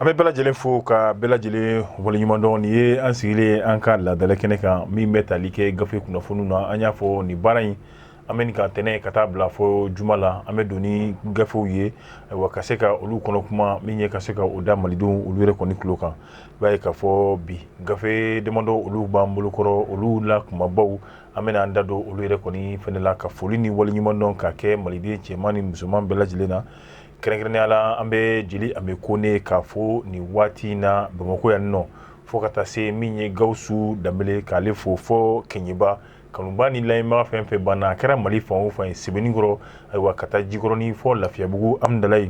An bɛ bɛɛ lajɛlen fo ka bɛɛ lajɛlen waleɲuman dɔn nin ye an sigilen an ka laadala kɛnɛ kan min bɛ tali kɛ gafe kunnafoniw na an y'a fɔ nin baara in an bɛ nin ka tɛnɛ ka taa bila fɔ juma la an bɛ don ni gafew ye wa ka se ka olu kɔnɔ kuma min ye ka se ka o da malidenw olu yɛrɛ kɔni tulo kan i b'a ye k'a fɔ bi gafe damadɔ olu b'an bolokɔrɔ olu la kumabaw an bɛna an da don olu yɛrɛ kɔni fɛnɛ la ka foli ni waleɲuman dɔn ka kɛ maliden cɛman ni musoman bɛɛ lajɛlen na kɛrɛnkɛrɛnnenya la an bɛ jeli an bɛ kone k'a fɔ nin waati na Bamako yan nɔ fo ka taa se min ye Gawusu Danbele k'ale fo fɔ Keɲeba kanuba ni layɛnbaga fɛn fɛn banna a kɛra Mali fan o fan ye Sebenikɔrɔ ayiwa ka taa Jikɔrɔni fɔ Lafiyabugu Amudalayi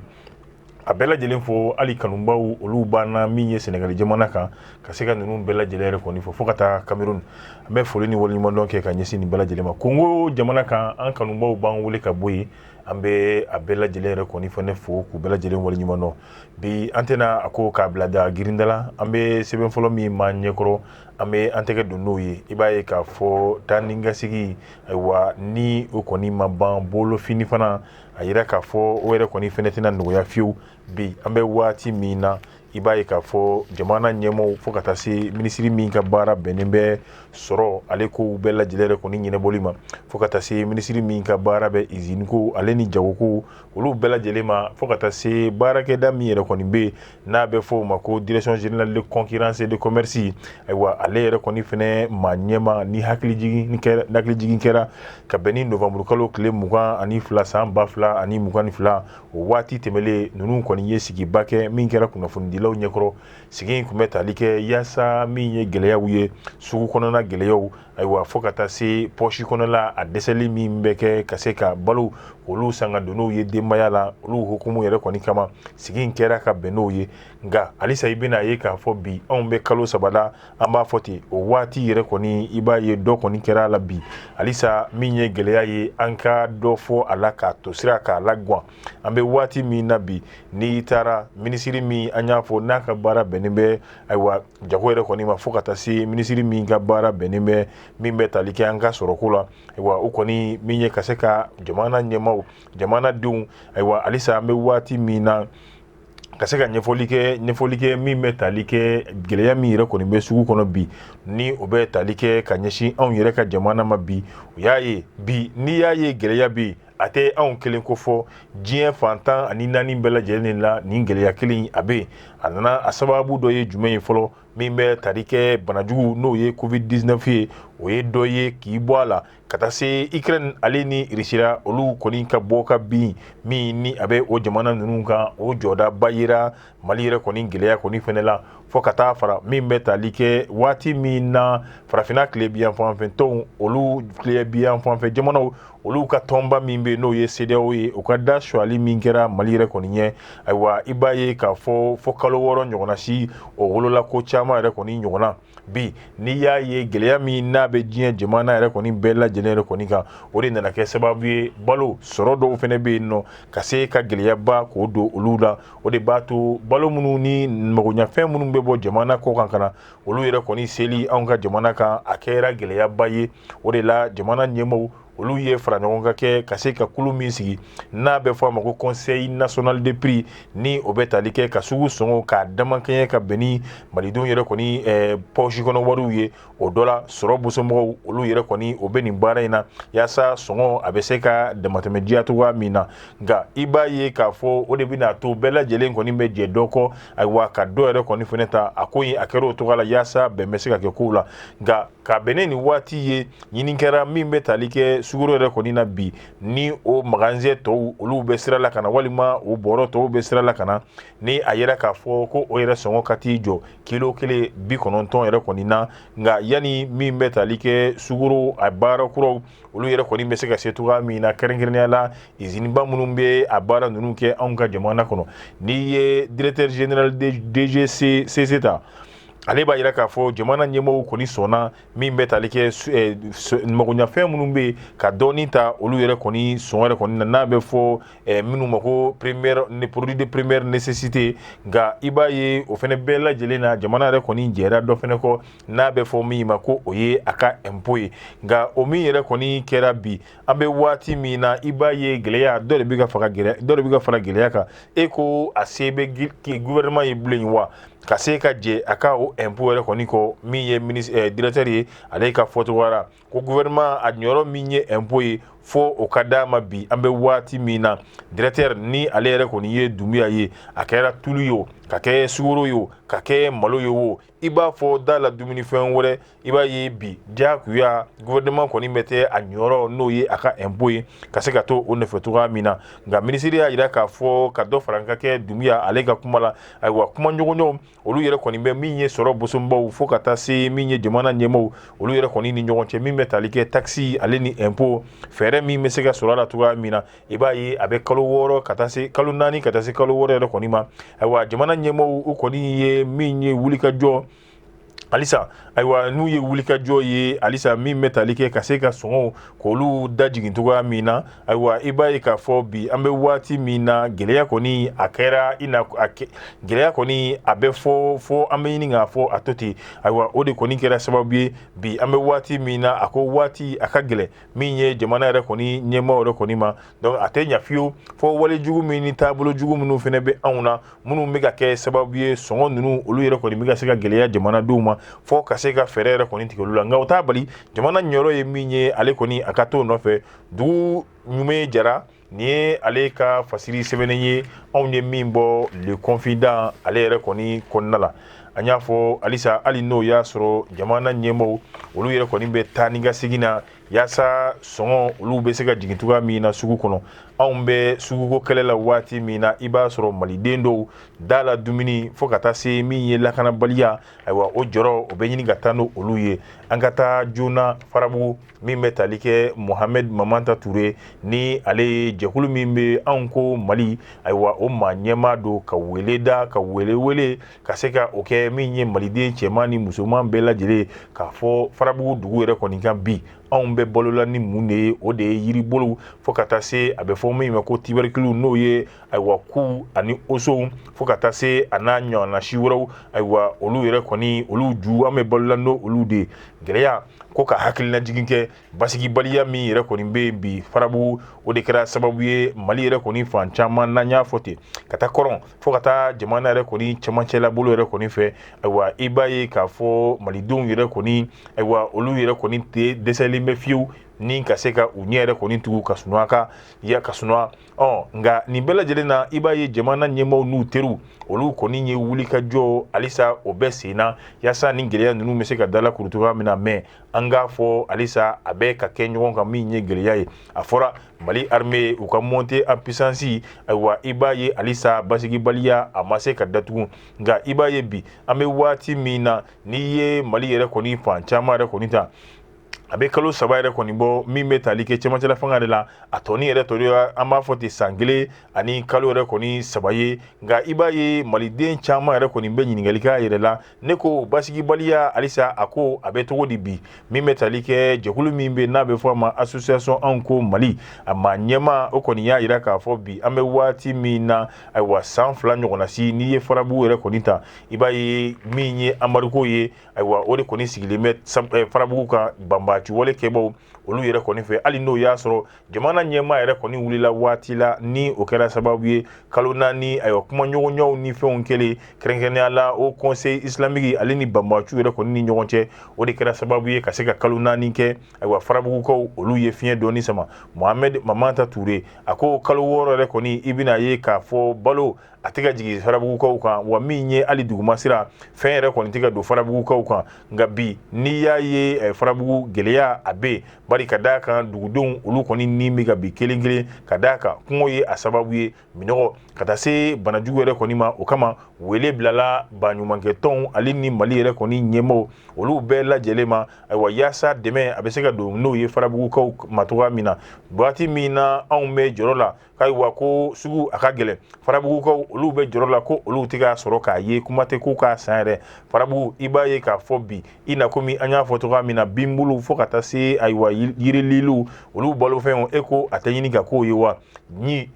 a bɛɛ lajɛlen fo hali kanubaw olu banna min ye Senegali jamana kan ka se ka ninnu bɛɛ lajɛlen yɛrɛ kɔni fo ka taa Cameroun an bɛ foli ni waleɲuman dɔn kɛ ka ɲɛsin nin bɛɛ lajɛlen ma Kongo jamana kan an kanubaw b'an wele ka bɔ yen an bɛ a bɛɛ lajɛlen yɛrɛ kɔni fana fo k'u bɛɛ lajɛlen waleɲuman dɔn bi an tɛna a ko k'a bila da girinda la an bɛ sɛbɛn fɔlɔ min ma ɲɛkɔrɔ an bɛ an tɛgɛ don n'o ye i b'a ye k'a fɔ taa ni ka segin ayiwa ni o kɔni ma ban bolofini fana a yira k'a fɔ o yɛrɛ kɔni fana tɛna nɔgɔya fiyewu bi an bɛ waati min na i b'a ye k'a fɔ jamana ɲɛmɔgɔw fo ka taa se minisiri min ka baara bɛnnen bɛ sɔrɔ ale kow bɛɛ lajɛlen yɛrɛ kɔni ɲɛnɛbɔli ma fo ka taa se minisiri min ka baara bɛ izini ko ale ni jagoko olu bɛɛ lajɛlen ma fo ka taa se baarakɛda min yɛrɛ kɔni bɛ n'a bɛ fɔ o ma ko direction générale de concurrence et de commerce ayiwa ale yɛrɛ kɔni fɛnɛ maa ɲɛma ni hakilijigin kɛra ka bɛn ni novembre kalo tile 22 san 2022 o waati tɛmɛlen ninnu kɔni ye sigiba kɛ min kɛra kunnafonidilaw ɲɛkɔrɔ sigi in kun bɛ tali kɛ yaasa min ye gɛlɛyaw ye sugu kɔnɔna gɛlɛyaw ayiwa fo ka taa se pɔsi kɔnɔla a dɛsɛli min bɛ kɛ ka se ka balo olu sanga donnow ye denbaya la olu hukumu yɛrɛ kɔni kama sigi in kɛra ka bɛn n'o ye nka halisa i bɛna ye k'a fɔ bi anw bɛ kalo 3 la an b'a fɔ ten o waati yɛrɛ kɔni i b'a ye dɔ kɔni kɛra a la bi halisa min ye gɛlɛya ye an ka dɔ fɔ a la k'a to sira k'a lagwan an bɛ waati min na bi n'i taara minisiri min an y'a fɔ n'a ka baara bɛnnen bɛ ayiwa jago yɛrɛ kɔni ma fo ka taa se minisiri min ka baara bɛnnen bɛ min bɛ tali kɛ an ka sɔrɔko la ayiwa o kɔni min ye ka se ka jamana ɲɛmaw jamanadenw ayiwa halisa an bɛ waati min na ka se ka ɲɛfɔli kɛ min bɛ tali kɛ gɛlɛya min yɛrɛ kɔni bɛ sugu kɔnɔ bi ni o bɛ tali kɛ ka ɲɛsin anw yɛrɛ ka jamana ma bi o y'a ye bi n'i y'a ye gɛlɛya bɛ a tɛ anw kelen ko fɔ diɲɛ fantan ani naani bɛɛ lajɛlen la nin gɛlɛya kelen a bɛ a nana a sababu dɔ ye jumɛn ye fɔlɔ min bɛ tali kɛ banajugu n'o ye covid-19 ye o ye dɔ ye k'i bɔ a la ka taa se Ukraine ale ni Russia olu kɔni ka bɔ ka bin min ni a bɛ o jamana ninnu kan o jɔdaba yira Mali yɛrɛ kɔni gɛlɛya kɔni fɛnɛ la fo ka taa fara min bɛ tali kɛ waati min na farafinna tilebiyanfan tɔnw olu tilebiyanfan jamanaw olu ka tɔnba min bɛ n'o ye CEDEAO ye o ka da suɲɛli min kɛra Mali yɛrɛ kɔni ɲɛ ayiwa i b'a ye k'a fɔ kalo 6 ɲɔgɔnna si o wolola ko caman yɛrɛ kɔni ɲɔgɔnna bi n'i y'a ye gɛlɛya min n'a bɛ diɲɛ jamana yɛrɛ kɔni bɛɛ lajɛlen yɛrɛ kɔni kan o de nana kɛ sababu ye balo sɔrɔ dɔw fɛnɛ bɛ yen nɔ ka se ka gɛlɛyaba k'o don olu la o de b'a to balo minnu ni magoɲafɛn minnu bɛ bɔ jamana kɔ kan ka na olu yɛrɛ kɔni seli anw ka jamana kan a kɛra gɛlɛyaba ye o de la jamana ɲɛmɔgɔw olu ye fara ɲɔgɔn kan kɛ ka se ka kulu min sigi n'a bɛ fɔ a ma ko conseil national de prix ni o bɛ tali kɛ ka sugu sɔngɔ k'a damakɛɲɛ ka bɛn ni malidenw yɛrɛ kɔni pɔsi kɔnɔ wariw ye o dɔ la sɔrɔ bosomɔgɔw olu yɛrɛ kɔni o bɛ nin baara in na yaasa sɔngɔ a bɛ se ka damatɛmɛ diya cogoya min na nka i b'a ye k'a fɔ o de bɛna to bɛɛ lajɛlen kɔni bɛ jɛ dɔ kɔ ayiwa ka dɔ yɛrɛ kɔni fɛnɛ ta a ko in a kɛra o cogoya la yaasa bɛn bɛ se ka kɛ kow la nka ka bɛn ni waati ye ɲini kɛra min bɛ tali kɛ suguro yɛrɛ kɔni na bi ni o magasin tɔw olu bɛ sira la ka na walima o bɔrɔ tɔw bɛ sira la ka na ni a yɛrɛ k'a fɔ ko o yɛrɛ sɔngɔ ka t'i jɔ kilo 190 yɛrɛ kɔni na nka yani min bɛ tali kɛ suguro a baara kuraw olu yɛrɛ kɔni bɛ se ka se cogoya min na kɛrɛnkɛrɛnnenya la iziniba minnu bɛ a baara ninnu kɛ anw ka jamana kɔnɔ n'i ye directeur général de DGCC ta ale b'a yira k'a fɔ jamana ɲɛmɔgɔw kɔni sɔnna min bɛ tali kɛ magoɲafɛn minnu bɛ ka dɔɔni ta olu yɛrɛ kɔni sɔn yɛrɛ kɔni na n'a bɛ fɔ minnu ma ko produit de première nécessité nka i b'a ye o fɛnɛ bɛɛ lajɛlen na jamana yɛrɛ kɔni jɛra dɔ fɛnɛ kɔ n'a bɛ fɔ min ma ko o ye a ka impôt ye nka o min yɛrɛ kɔni kɛra bi an bɛ waati min na i b'a ye gɛlɛya dɔ de bɛ ka fara gɛlɛya kan e ko a se bɛ gouvernement ye bilen wa ka se ka jɛ a ka o impôt yɛrɛ kɔni kɔ min ye directeur ye ale ka fɔcogo la ko gouvernement a ɲɔrɔ min ye impôt ye fo o ka d'a ma bi an bɛ waati min na directeur ni ale yɛrɛ kɔni ye Dunbiya ye a kɛra tulu ye o ka kɛ sugaro ye o ka kɛ malo ye o i b'a fɔ da la dumunifɛn wɛrɛ i b'a ye bi diyagoya gouvernement kɔni bɛ tɛ a ɲɔrɔ n'o ye a ka impôt ye ka se ka to o nɔfɛ cogoya min na nka minisiri y'a jira k'a fɔ ka dɔ fara n ka kɛ Dunbiya ale ka kuma la ayiwa kuma ɲɔgɔnɲɔgɔn olu yɛrɛ kɔni bɛ min ye sɔrɔ bosonbaw fo ka taa se min ye jamana ɲɛmɔgɔw olu yɛrɛ kɔni ni ɲɔgɔn cɛ min bɛ tali kɛ taxi ale ni impôt fɛɛrɛ min bɛ se ka sɔrɔ a la cogoya min na i b'a ye a bɛ kalo 6 ka taa se kalo 4 ka taa se kalo 6 yɛrɛ kɔni ma ayiwa jamana ɲɛmɔgɔw u kɔni ye min ye wulikajɔ halisa ayiwa n'u ye wulikajɔ ye halisa min bɛ tali kɛ ka se ka sɔngɔw k'olu da jigin cogoya min na ayiwa i b'a ye k'a fɔ bi an bɛ waati min na gɛlɛya kɔni a kɛra gɛlɛya kɔni a bɛ fɔ an bɛ ɲini k'a fɔ a to ten ayiwa o de kɔni kɛra sababu ye bi an bɛ waati min na a ko waati a ka gɛlɛn min ye jamana yɛrɛ kɔni ɲɛmaaw yɛrɛ kɔni ma donc a tɛ ɲɛ fiyewu fɔ walejugu min ni taabolo jugu minnu fana bɛ anw na minnu bɛ ka kɛ sababu ye sɔngɔ ninnu olu yɛrɛ kɔni bɛ ka se ka gɛlɛya jamanadenw ma fɔ ka se ka fɛɛrɛ yɛrɛ kɔni tigɛ olu la nka o t'a bali jamana ɲɛyɔrɔ ye min ye ale kɔni a ka t'o nɔfɛ dugu ɲuman jara nin ye ale ka fasiri sɛbɛnnen ye anw ye min bɔ le confident ale yɛrɛ kɔni kɔnɔna la an y'a fɔ halisa hali n'o y'a sɔrɔ jamana ɲɛmɔgɔw olu yɛrɛ kɔni bɛ taa ni ka segin na yaasa sɔngɔ olu bɛ se ka jigin cogoya min na sugu kɔnɔ anw bɛ suguko kɛlɛ la waati min na i b'a sɔrɔ maliden dɔw da la dumuni fo ka taa se min ye lakanabaliya ayiwa o jɔrɔ o bɛ ɲini ka taa n'olu ye an ka taa joona Farabugu min bɛ tali kɛ Mohamed Mamanta Ture ni ale ye jɛkulu min bɛ anw ko Mali ayiwa o maa ɲɛmaa don ka wele da ka wele ka se ka o kɛ min ye maliden cɛman ni musoman bɛɛ lajɛlen k'a fɔ Farabugu dugu yɛrɛ kɔni kan bi anw bɛ balola ni mun de ye o de ye yiribolo fo ka taa se a bɛ fɔ min ma ko tubercule n'o ye ayiwa ku ani oso fo ka taa se a n'a ɲɔgɔnna si wɛrɛw ayiwa olu yɛrɛ kɔni olu ju an bɛ balola n'o olu de gɛlɛya ko ka hakilinajigin kɛ basigibaliya min yɛrɛ kɔni bɛ yen bi Farabugu o de kɛra sababu ye Mali yɛrɛ kɔni fan caman n'an y'a fɔ ten ka taa kɔrɔn fo ka taa jamana yɛrɛ kɔni cɛmancɛla bolo yɛrɛ kɔni fɛ ayiwa i b'a ye k'a fɔ malidenw yɛrɛ kɔni ayiwa olu yɛrɛ kɔni dɛsɛlen bɛ fiyewu ni ka se ka u ɲɛ yɛrɛ kɔni tugu ka sunɔgɔ ka sunɔgɔ nka nin bɛɛ lajɛlen na i b'a ye jamana ɲɛmaaw n'u teriw olu kɔni ye wulikajɔ halisa o bɛ sen na yaasa ni gɛlɛya ninnu bɛ se ka dala kuru cogoya min na mɛ an k'a fɔ halisa a bɛ ka kɛ ɲɔgɔn kan min ye gɛlɛya ye a fɔra Mali armée u ka monter en puissance ayiwa i b'a ye halisa basigibaliya a ma se ka datugu nka i b'a ye bi an bɛ waati min na n'i ye Mali yɛrɛ kɔni fan caman yɛrɛ kɔni ta a bɛ kalo 3 yɛrɛ kɔni bɔ min bɛ tali kɛ cɛmancɛla fanga de la a tɔni yɛrɛ tɔ an b'a fɔ ten san 1 ani kalo yɛrɛ kɔni 3 ye nka i b'a ye maliden caman yɛrɛ kɔni bɛ ɲininkali k'a yɛrɛ la ne ko basigibaliya halisa a ko a bɛ cogo di bi min bɛ tali kɛ jɛkulu min bɛ n'a bɛ fɔ a ma association anw ko Mali a maa ɲɛma o kɔni y'a jira k'a fɔ bi an bɛ waati min na ayiwa san 2 ɲɔgɔnna si n'i ye Farabugu yɛrɛ kɔni ta i b'a ye min ye Amariko ye ayiwa o de kɔni sigilen bɛ Farabugu kan banba wale kɛbaw olu yɛrɛ kɔni fɛ hali n'o y'a sɔrɔ jamana ɲɛmaa yɛrɛ kɔni wulila waati la ni o kɛra sababu ye kalo 4 ayiwa kuma ɲɔgɔnɲɔgɔnw ni fɛnw kɛlen kɛrɛnkɛrɛnnenya la o conseil islamique ale ni banbacu yɛrɛ kɔni ni ɲɔgɔn cɛ o de kɛra sababu ye ka se ka kalo 4 kɛ ayiwa Farabugukaw olu ye fiɲɛ dɔɔni sama Mohamed Mamanta Ture a ko kalo 6 yɛrɛ kɔni i bɛna ye k'a fɔ balo a tɛ ka jigin Farabugukaw kan wa min ye hali duguma sira fɛn yɛrɛ kɔni tɛ ka don Farabugukaw kan nka bi n'i y'a ye Farabugu gɛlɛya a bɛ yen bari ka d'a kan dugudenw olu kɔni ni bɛ ka bi kelen ka d'a kan kungo ye a sababu ye minɔgɔ ka taa se banajugu yɛrɛ kɔni ma o kama wele bilala baɲumankɛtɔnw ale ni Mali yɛrɛ kɔni ɲɛmaaw olu bɛɛ lajɛlen ma ayiwa yaasa dɛmɛ a bɛ se ka don n'o ye Farabugukaw ma cogoya min na waati min na anw bɛ jɔrɔ la kaiwa ko sugu akagele farabugu ko olu be joro la ko olu tiga soro ka ye kuma te ko ka sanre farabugu ibaye ka fobi ina komi anya fotoga mina bimbulu fo kata se aiwa yiri lilu olu bolo fen eko atanyini ka ko yewa ni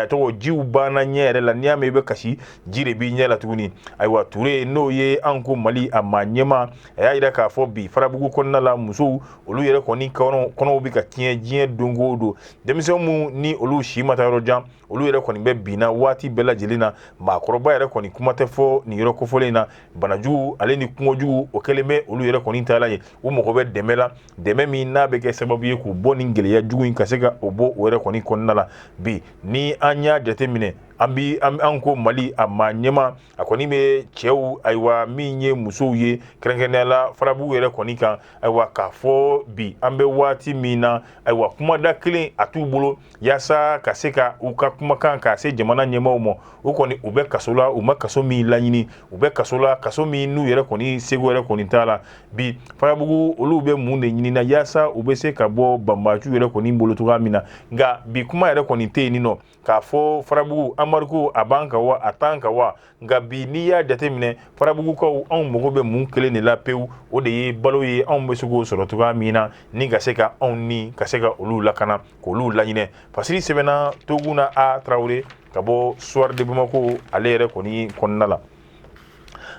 to jiu bana nyere la niame be kashi jire bi nyela tuguni aiwa ture no ye anko mali amanyema ya ida ka fobi farabugu konna la muso olu yere koni kono bi ka kien jien dongodo demise mu ni olu shima tayro jam olu yere koni be bina wati bela jelina makoroba yere koni kumate fo ni yero ko folena banaju ale ni kungoju okeleme olu yere koni talaye wo mo ko be demela deme mi na be ke sababu ye ku boni ngele ya jugu in kasega obo yere koni konnala bi ni anya determine ambi anko mali amanyema akoni me chew aiwa minye musoye krengenela farabu yere koni kan aiwa kafo bi ambe wati mina aiwa kuma da clean atubolo yasa kaseka uka kuma kan ka se jamana nyema omo ukoni ube kasola uma kasomi lanyini ube kasola kasomi nu yere koni sego yere koni tala bi farabu olube munde nyini na yasa ube se kabo bambaju yere koni mbolo tuga mina nga bi kuma yere koni te ni no kafo farabu amarku abanka wa atanka wa nga bi niya determine farabugu ko on mogo be mun kele ne la peu o de ye balo ye on be sugo soro to ga mina ni ga seka on ni ka seka olu lakana ko olu lanyine fasiri sebena toguna a Traoré kabo soir de Bamako alere ko ni konnala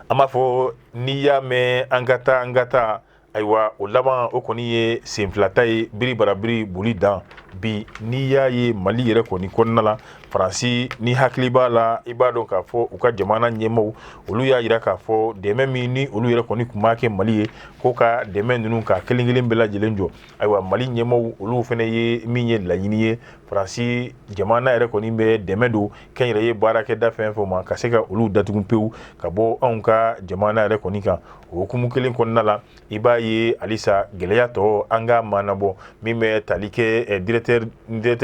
amafo niya me angata aiwa o laban o koni ye senflata ye biri barabiri boli dan bi ni ya ye mali yere koni konnala faransi ni hakliba la ibado ka fo u ka jamana nyemo olu ya yira ka fo deme mi ni olu yere koni kumake mali ye ko ka deme nunu ka kelingelen bela jelenjo aiwa mali nyemo olu fene ye minye la yini ye faransi jamana yere koni be deme do kenyere ye barake da fen fo ma ka seka olu datugun peu ka bo onka jamana yere koni ka o kumukelen konnala iba ye alisa geleya to anga manabo mime talike directeur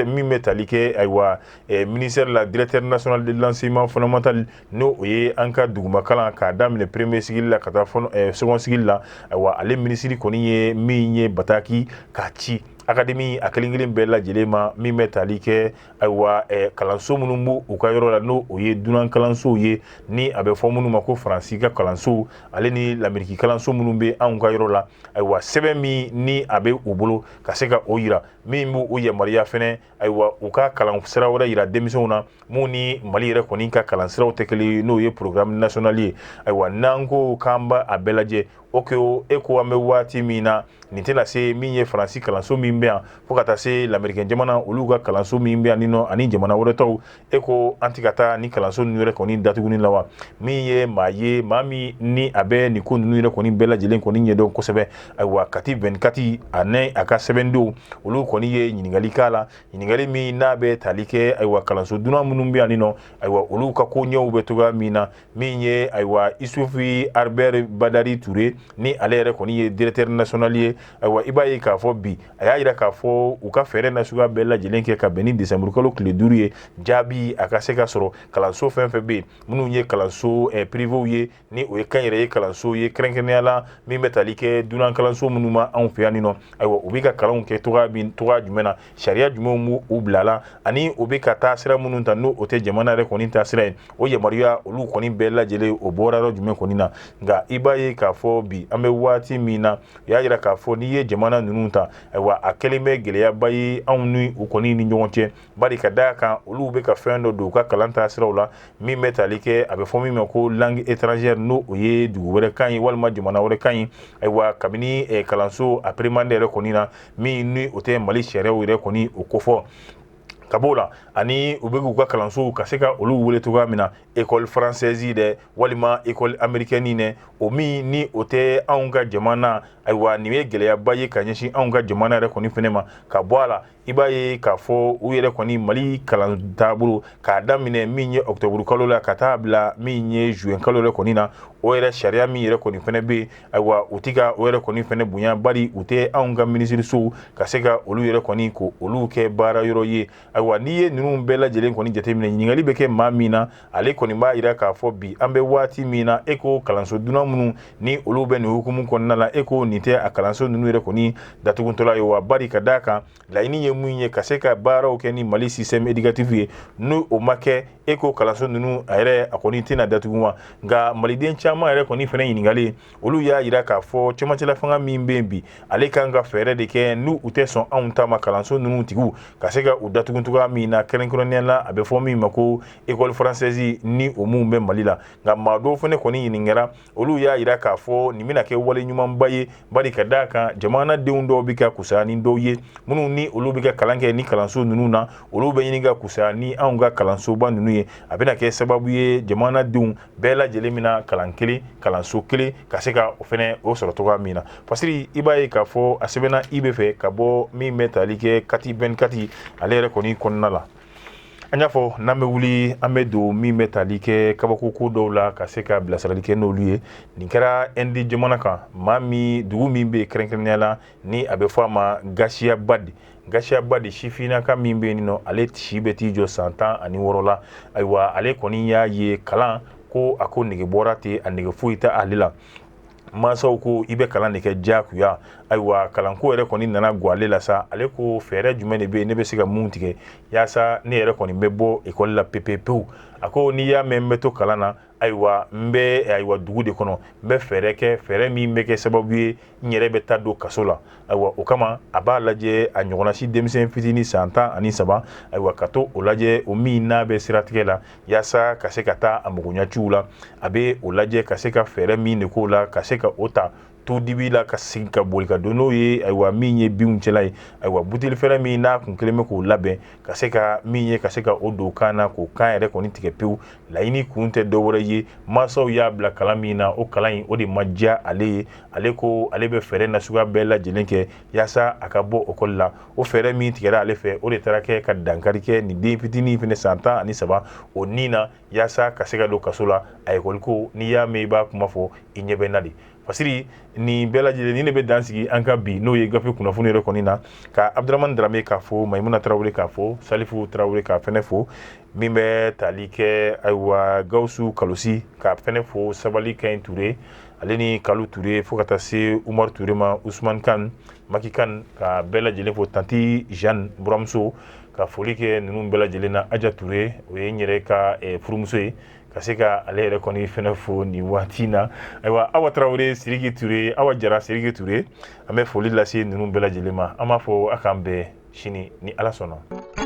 mime talike aywa ministère la directeur national de l'enseignement fondamental no ye anka duguma kala ka damle premier sigil la kata second sigil la aywa ale ministre koni ye minye bataki kachi académie akelingilin bella jelema mi metalike aywa kalanso munumbu ukayoro la no oye dunan kalanso ye ni abe fomunu mako franci ka kalanso ale ni l'ameriki kalanso munumbe an ukayoro la aywa sebe mi ni abe ubolo kaseka oyira mi mbu oye maria fene aywa uka kalan sira wala yira demisona muni mali re koni ka kalan sira tekeli no ye programme national ye aywa nango kamba abelaje okeo eko ame wati mina nitela se minye franci kalanso mimbea fokata se l'américain jamana oluga kalanso mimbea nino ani jamana woreto eko antikata ni kalanso nure koni datuguni lawa miye maye mami ni abe ni ko nure koni bela jelen koni nyedo kosebe aywa kati 24 ane aka 72 olu koni ye nyingali kala nyingali mi nabe talike aywa kalanso duna munumbea nino aywa olu ka ko nyo betuga mina minye aywa isufi Albert Badari Touré ni alere koni ye directeur national ye aywa ibaye ka fo bi aya ira ka fo uka fere na suga bella jelenke ka beni décembre ko le durier jabi akaseka soro kalanso fenfebe munu ye kalanso privé ye ni o kanyere ye kalanso ye krenkenela mi metalike dunan kalanso munuma an fiani no aywa ubika kalon ke toga bin toga jumena sharia jumo mu ublala ani ubika tasira munun tanu ote jamana re koni tasira o ye maria olu koni bella jele obora ro jume koni na nga ibaye ka fo bi ame wati mina ya yira ka fo ni ye jamana nununta aywa akeleme geleya bayi annu ukoni ni nyonche bari kadaka olu be ka fendo do ka kalanta sirawla mi metalike abe fo mi ko langue étrangère no oye du wore kan walma jamana wore kan aywa kabini kalanso après mandere konina mi ni ote mali chere wore koni okofo kabola ani ubegu ka kalanso kaseka olu wole tuga mina école française de walima école américaine ne omi ni ote aunga jamana aywa niwe geleya baye kanyeshi aunga jamana re koni fenema kabwala ibaye ka fo uyere koni mali kalantaburu ka damine minye octobre kalola katabla minye juin kalola konina oyere sharia mi yere koni fenebe aywa utiga oyere koni fene bunya bari ute aunga ministre su kaseka olu yere koni ko olu ke bara yoro ye aywa niye nunu bela jelen koni jatemine nyingali beke mamina ale koni ba ira ka fo bi ambe wati mina eko kalanso duna munu ni olu be ni hukumu konna la eko nite akalanso nunu yere koni datuguntola yo wa bari kadaka la ini ye mun ye ka se ka baaraw kɛ ni Mali système éducatif ye n'o o ma kɛ e ko kalanso ninnu a yɛrɛ a kɔni tɛna datugu wa nka maliden caman yɛrɛ kɔni fɛnɛ ɲininkali olu y'a yira k'a fɔ cɛmancɛla fanga min bɛ yen bi ale kan ka fɛɛrɛ de kɛ n'u u tɛ sɔn anw ta ma kalanso ninnu tigiw ka se ka u datugu cogoya min na kɛrɛnkɛrɛnnenya la a bɛ fɔ min ma ko école française ni o mun bɛ Mali la nka maa dɔw fɛnɛ kɔni ɲininkara olu y'a yira k'a fɔ nin bɛna kɛ wale ɲumanba ye bari ka d'a kan jamanadenw dɔw bɛ ka kusaya ni dɔw ye minnu ni olu bɛ ka kalan kɛ ni kalanso ninnu na olu bɛ ɲini ka kusaya ni anw ka kalansoba ninnu ye a bɛna kɛ sababu ye jamanadenw bɛɛ lajɛlen mina kalan kelen kalanso kelen ka se ka o fɛnɛ o sɔrɔ cogoya min na pasiri i b'a ye k'a fɔ a sɛbɛnna i bɛ fɛ ka bɔ min bɛ tali kɛ kati 24 ale yɛrɛ kɔni kɔnɔna la an y'a fɔ n'an bɛ wuli an bɛ don min bɛ tali kɛ kabakoko dɔw la ka se ka bilasirali kɛ n'olu ye nin kɛra indi jamana kan maa min dugu min bɛ kɛrɛnkɛrɛnnenya la ni a bɛ fɔ a ma Gashiaba de sifinnaka min bɛ yen nɔ ale si bɛ t'i jɔ san 16 la ayiwa ale kɔni y'a ye kalan ko a ko nege bɔra ten a nege foyi tɛ ale la mansaw ko i bɛ kalan de kɛ diyagoya ayiwa kalanko yɛrɛ kɔni nana gɔ ale la sa ale ko fɛɛrɛ jumɛn de bɛ yen ne bɛ se ka mun tigɛ yaasa ne yɛrɛ kɔni bɛ bɔ ekɔli la pepewu a ko n'i y'a mɛn n bɛ to kalan na ayiwa n bɛ dugu de kɔnɔ n bɛ fɛɛrɛ kɛ fɛɛrɛ min bɛ kɛ sababu ye n yɛrɛ bɛ taa don kaso la ayiwa o kama a b'a lajɛ a ɲɔgɔnna si denmisɛn fitinin san 13 ayiwa ka to o lajɛ o min n'a bɛ siratigɛ la yaasa ka se ka taa a magoɲaciw la a bɛ o lajɛ ka se ka fɛɛrɛ min de k'o la ka se ka o ta to dibi la ka segin ka boli ka don n'o ye ayiwa min ye binw cɛla ye ayiwa buteli fɛrɛ min n'a kun kelen bɛ k'o labɛn ka se ka min ye ka se ka o don kan na k'o kan yɛrɛ kɔni tigɛ pewu laɲini kun tɛ dɔwɛrɛ ye mansaw y'a bila kalan min na o kalan in o de ma diya ale ye ale ko ale bɛ fɛɛrɛ nasuguya bɛɛ lajɛlen kɛ yaasa a ka bɔ ekɔli la o fɛɛrɛ min tigɛra ale fɛ o de taara kɛ ka dankari kɛ nin den fitinin fɛnɛ san 13 o nin na yaasa ka se ka don kaso la a ekɔli ko n'i y'a mɛn i b'a kuma fɔ i ɲɛ bɛ na de pasiri nin bɛɛ lajɛlen ni ne bɛ dan sigi an ka bi n'o ye gafe kunnafoni yɛrɛ kɔni na ka Abdramane Dramé k'a fɔ Mayimuna Tarawele k'a fɔ Salifu Tarawele k'a fɛnɛ fɔ min bɛ tali kɛ ayiwa Gawusu Kalosi k'a fɛnɛ fɔ Sabali Kaɲi Ture ale ni Kalu Ture fo ka taa se Umaru Ture ma Usman Kan Maki Kan ka bɛɛ lajɛlen fɔ Tanti Jeanne buramuso ka foli kɛ ninnu bɛɛ lajɛlen na Aja Ture o ye n yɛrɛ ka furumuso ye ka se ka ale yɛrɛ kɔni fɛnɛ fo nin waati na ayiwa Awa Tarawele Siriki Ture Awa Jara Siriki Ture an bɛ foli lase ninnu bɛɛ lajɛlen ma an b'a fɔ a k'an bɛn sini ni Ala sɔnna